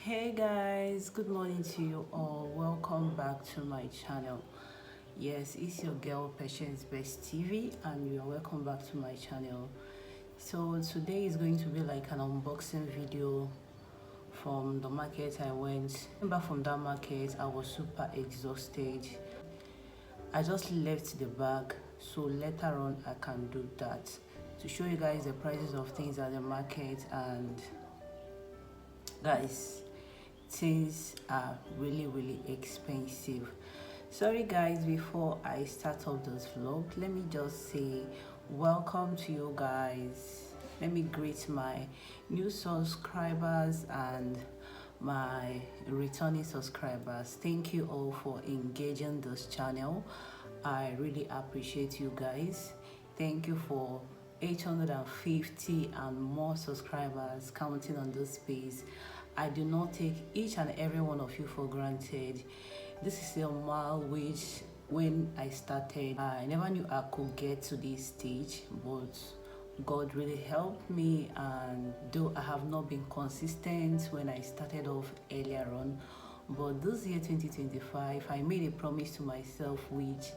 Hey guys, good morning to you all. Welcome back to my channel. Yes, it's your girl Patience Best TV and you're welcome back to my channel. So today is going to be like an unboxing video from the market I went. Back from that market, I was super exhausted. I just left the bag, so later on I can do that to show you guys the prices of things at the market. And guys, things are really expensive. Sorry guys, before I start off this vlog, let me just say welcome to you guys. Let me greet my new subscribers and my returning subscribers. Thank you all for engaging this channel. I really appreciate you guys. Thank you for 850 and more subscribers counting on this space. I do not take each and every one of you for granted. This is a mile which when I started, I never knew I could get to this stage, but God really helped me. And though I have not been consistent when I started off earlier on, but this year 2025 I made a promise to myself which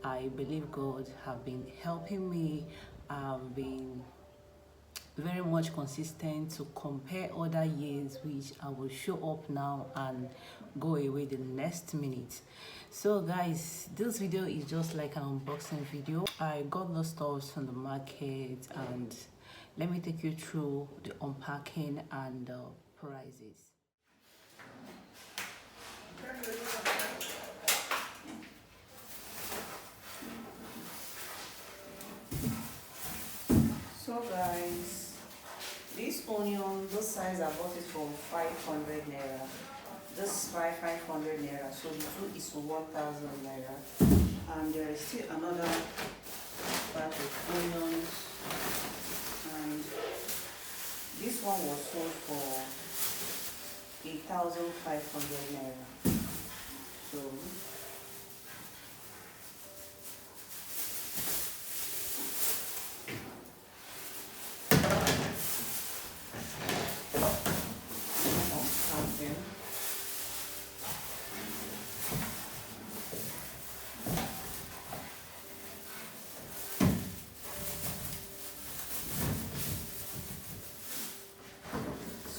I believe God have been helping me. I've been very much consistent to compare other years, which I will show up now and go away the next minute. So guys, this video is just like an unboxing video. I got the stuffs from the market and let me take you through the unpacking and the prices. So guys, this onion, this size I bought it for 500 naira. This 500 naira, so the two is 1,000 naira. And there is still another batch of onions, and this one was sold for 8,500 naira. So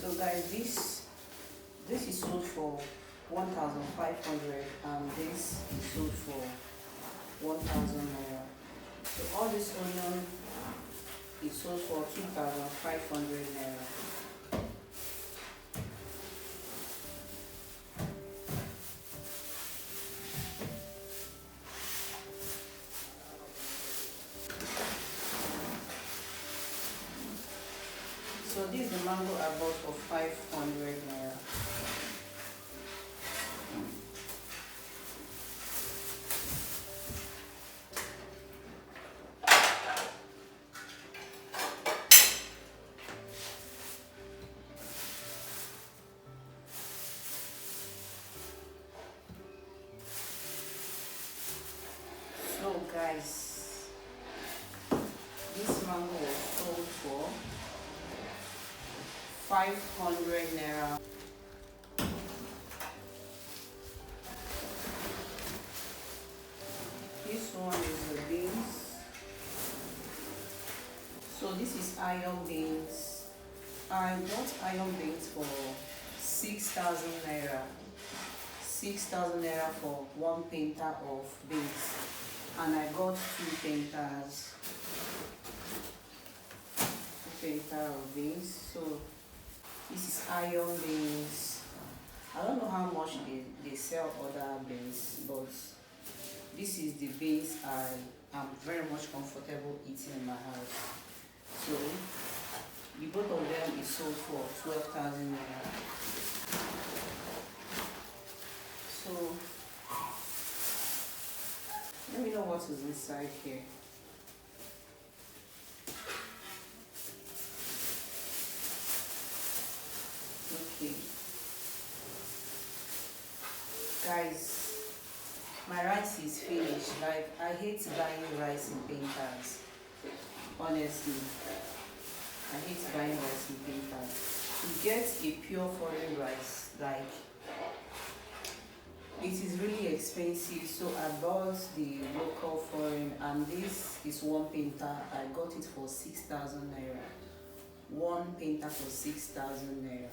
So guys, this is sold for 1,500 and this is sold for 1,000 naira. So all this onion is sold for 2,500 naira. So this is the mango I bought for 500 naira. So guys, this mango was sold for 500 naira. This one is the beans. So this is iron beans. I bought iron beans for 6,000 naira. 6,000 naira for one painter of beans, and I got two painters. Painter of beans. So this is iron beans. I don't know how much they sell other beans, but this is the beans I am very much comfortable eating in my house. So the both of them is sold for 12,000 naira. So let me know what is inside here. Okay, guys, my rice is finished. Like, I hate buying rice in painters. Honestly, I hate buying rice in painters. To get a pure foreign rice, like, it is really expensive. So I bought the local foreign, and this is one painter. I got it for 6,000 naira. One painter for 6,000 naira.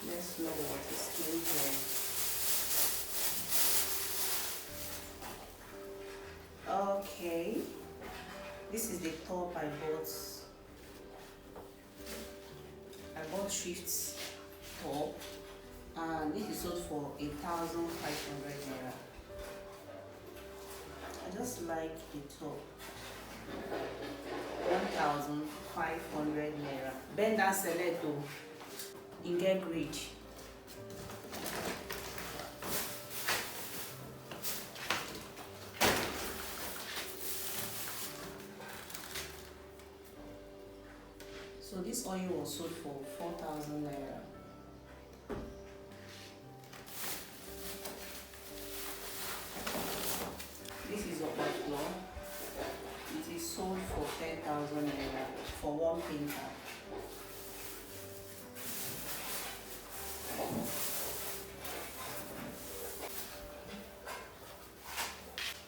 Let's know what is in here. Okay, this is the top I bought. I bought Thrift's top, and this is sold for 8,500 naira. I just like the top. 1,500 naira. Bend that select in get grid. So this oil was sold for 4,000 naira. This is overflow. It is sold for 10,000 naira for one painter.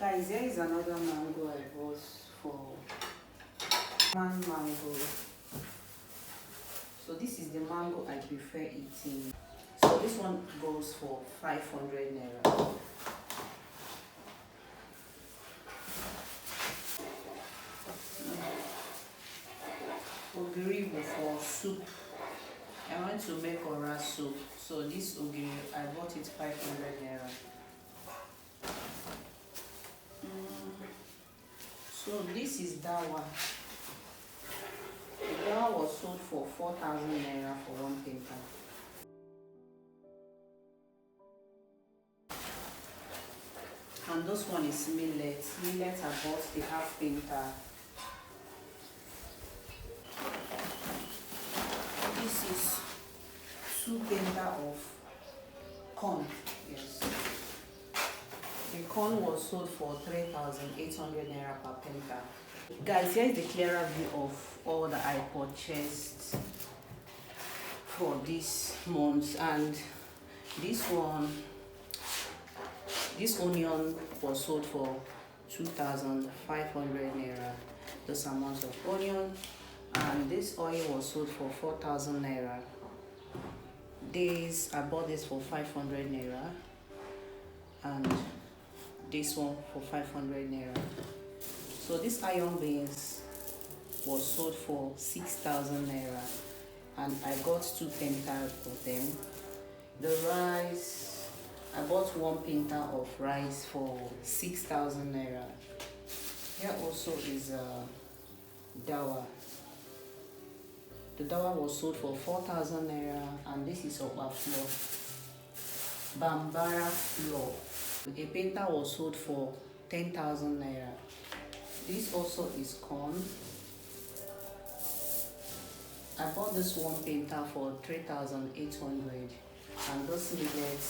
Guys, there is another mango I bought for mango. So this is the mango I prefer eating. So this one goes for 500 naira. Ogiri for soup. I want to make ora soup. So this ogiri, I bought it 500 naira. So this is dawa. The dawa was sold for 4,000 naira for one painter. And this one is millet. Millet I bought the half painter. This is 2 painter of corn. Yes. The corn was sold for 3,800 naira per painter. Guys, here is the clearer view of all that I purchased for this month. And this onion was sold for 2,500 naira. This amount of onion. And this oil was sold for 4,000 naira. I bought this for 500 naira. And this one for 500 naira. So this iron beans was sold for 6,000 naira, and I got 2 painters of them. The rice, I bought 1 painter of rice for 6,000 naira. Here also is dawa. The dawa was sold for 4,000 naira, and this is overflow. Bambara flour. A painter was sold for 10,000 naira. This also is corn. I bought this one painter for 3,800, and this millet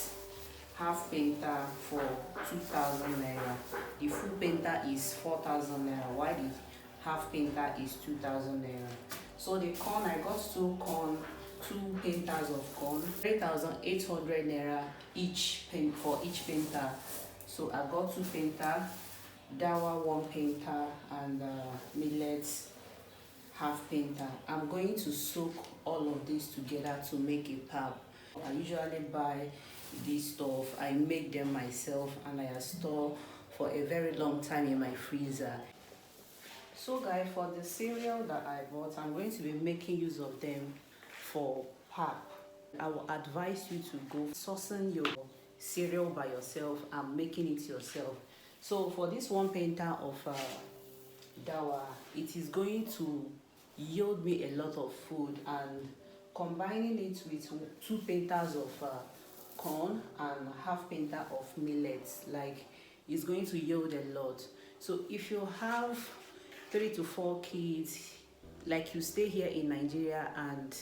half painter for 2,000 naira. The full painter is 4,000 naira, while the half painter is 2,000 naira. So the corn, I got 2 painters of corn, 3,800 naira each for each painter. So I got 2 painter, dawa 1 painter, and millet half painter. I'm going to soak all of this together to make a pap. I usually buy this stuff, I make them myself, and I store for a very long time in my freezer. So guys, for the cereal that I bought, I'm going to be making use of them for pap. I will advise you to go sourcing your cereal by yourself and making it yourself. So for this one painter of dawa, it is going to yield me a lot of food, and combining it with 2 painters of corn and half painter of millets, like, is going to yield a lot. So if you have 3 to 4 kids, like you stay here in Nigeria and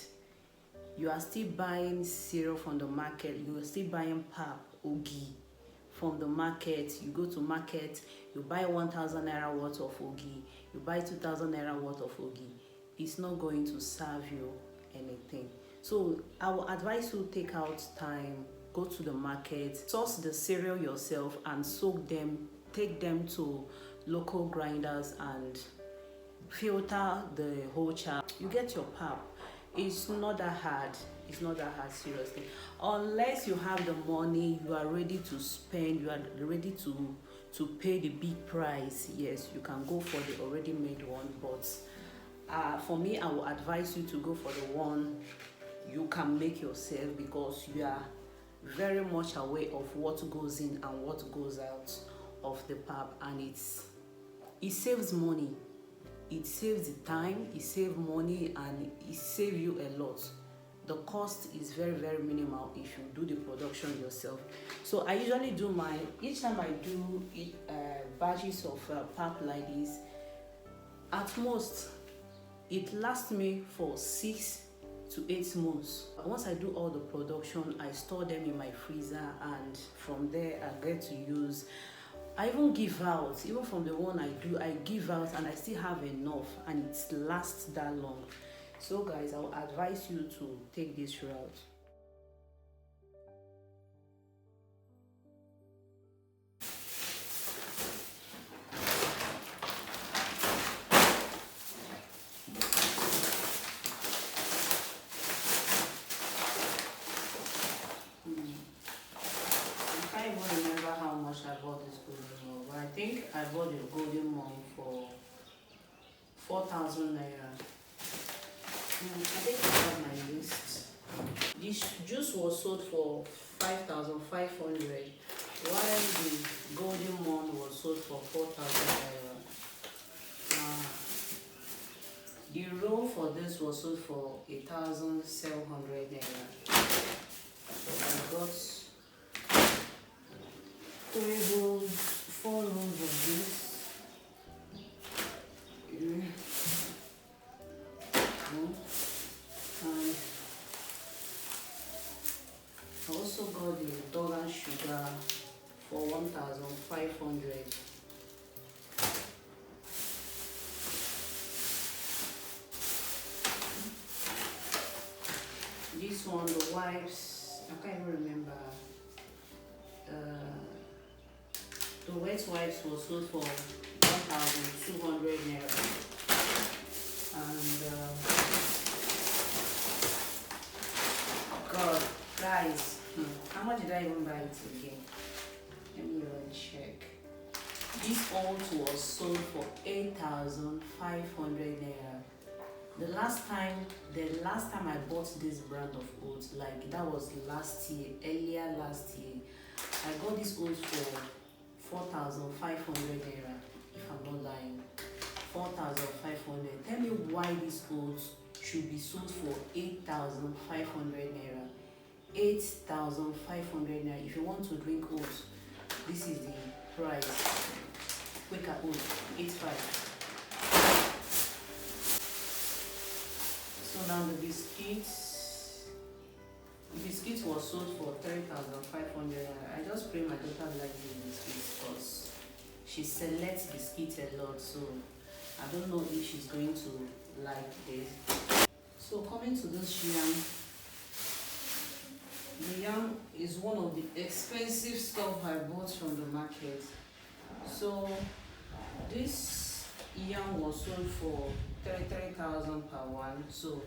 you are still buying cereal from the market, you are still buying pap, ogi from the market, you go to market, you buy 1,000 naira worth of ogi, you buy 2,000 naira worth of ogi, it's not going to serve you anything. So I will advise you take out time, go to the market, source the cereal yourself and soak them, take them to local grinders and filter the whole char. You get your pap. It's not that hard. It's not that hard, seriously. Unless you have the money, you are ready to spend, you are ready to pay the big price. Yes, you can go for the already made one. But for me, I will advise you to go for the one you can make yourself, because you are very much aware of what goes in and what goes out of the pap, and it saves money. It saves the time, it saves money, and it saves you a lot. The cost is very, very minimal if you do the production yourself. So I usually do each time I do batches of pap like this, at most it lasts me for 6 to 8 months. Once I do all the production, I store them in my freezer, and from there I get to use. I even give out, even from the one I do, I give out and I still have enough, and it lasts that long. So guys, I will advise you to take this route. I can't even remember how much I bought this golden one, but I think I bought the golden one for 4,000 naira. I think I have my list. This juice was sold for 5,500, while the golden one was sold for 4,000 naira. The roll for this was sold for 8,700 naira. So I got 3 rolls, 4 rolls of this. And I also got the dollar sugar for 1,500. This one, the wipes, I can't even remember. The wet wipes was sold for 1,200 naira. And God, guys, how much did I even buy it again? Let me run check. This oat was sold for 8,500 naira. The last time I bought this brand of oats, like that was last year, earlier last year, I got this oats for 4,500 naira, if I'm not lying. 4,500. Tell me why this oats should be sold for 8,500 naira. 8,500 naira. If you want to drink oats, this is the price. Quaker oats, 8.5. So now the biscuits was sold for 3,500. I just pray my daughter likes these biscuits because she selects biscuits a lot, so I don't know if she's going to like this. So coming to this yam, the yam is one of the expensive stuff I bought from the market. So this yam was sold for 3,000 per one. So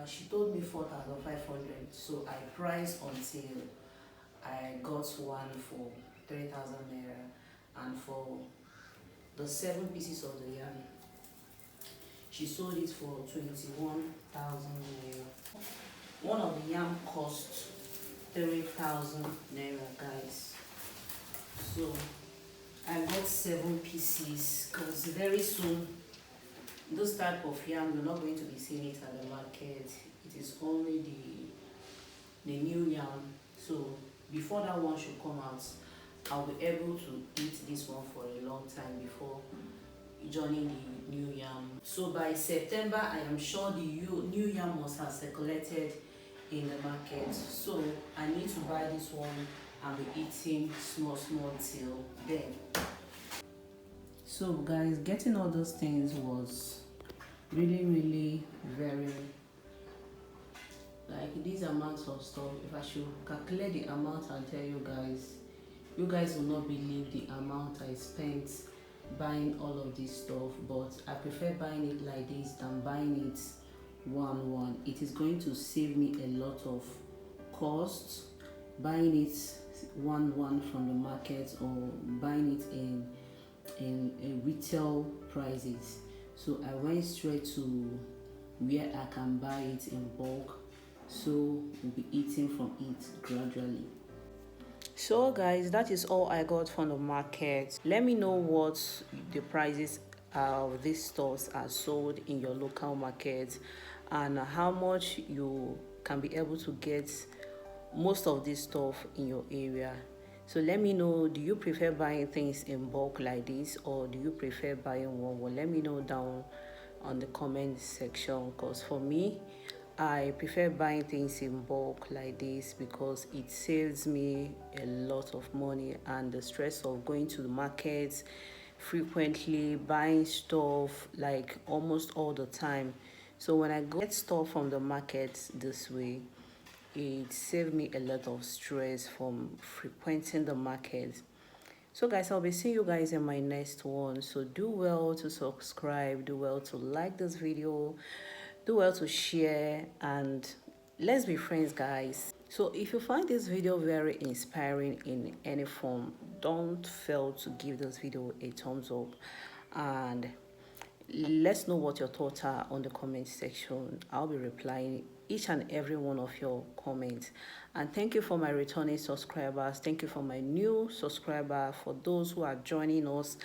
she told me 4,500. So I priced until I got one for 3,000 naira, and for the 7 pieces of the yam. She sold it for 21,000 naira. One of the yam cost 3,000 naira, guys. So I bought 7 pieces because very soon this type of yam you're not going to be seeing it at the market. It is only the new yam. So before that one should come out, I'll be able to eat this one for a long time before joining the new yam. So by September, I am sure the new yam must have circulated in the market. So I need to buy this one and be eating small till then. So guys, getting all those things was really very, like, these amounts of stuff. If I should calculate the amount and tell you guys will not believe the amount I spent buying all of this stuff. But I prefer buying it like this than buying it one. It is going to save me a lot of costs buying it one from the market, or buying it in retail prices. So I went straight to where I can buy it in bulk, so we'll be eating from it gradually. So guys, that is all I got from the market. Let me know what the prices of these stores are sold in your local market, and how much you can be able to get most of this stuff in your area. So let me know, do you prefer buying things in bulk like this, or do you prefer buying one? Let me know down on the comment section, because for me, I prefer buying things in bulk like this because it saves me a lot of money and the stress of going to the market frequently, buying stuff like almost all the time. So when I get stuff from the market this way, it saved me a lot of stress from frequenting the market. So guys, I'll be seeing you guys in my next one. So do well to subscribe, do well to like this video, do well to share, and let's be friends, guys. So if you find this video very inspiring in any form, don't fail to give this video a thumbs up, and let's know what your thoughts are on the comment section. I'll be replying each and every one of your comments. And thank you for my returning subscribers. Thank you for my new subscriber. For those who are joining us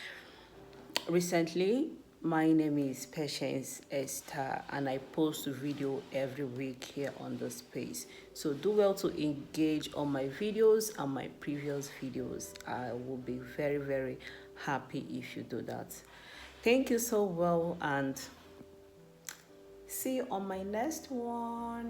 recently, my name is Patience Esther, and I post a video every week here on this page. So do well to engage on my videos and my previous videos. I will be very happy if you do that. Thank you so well, and see you on my next one.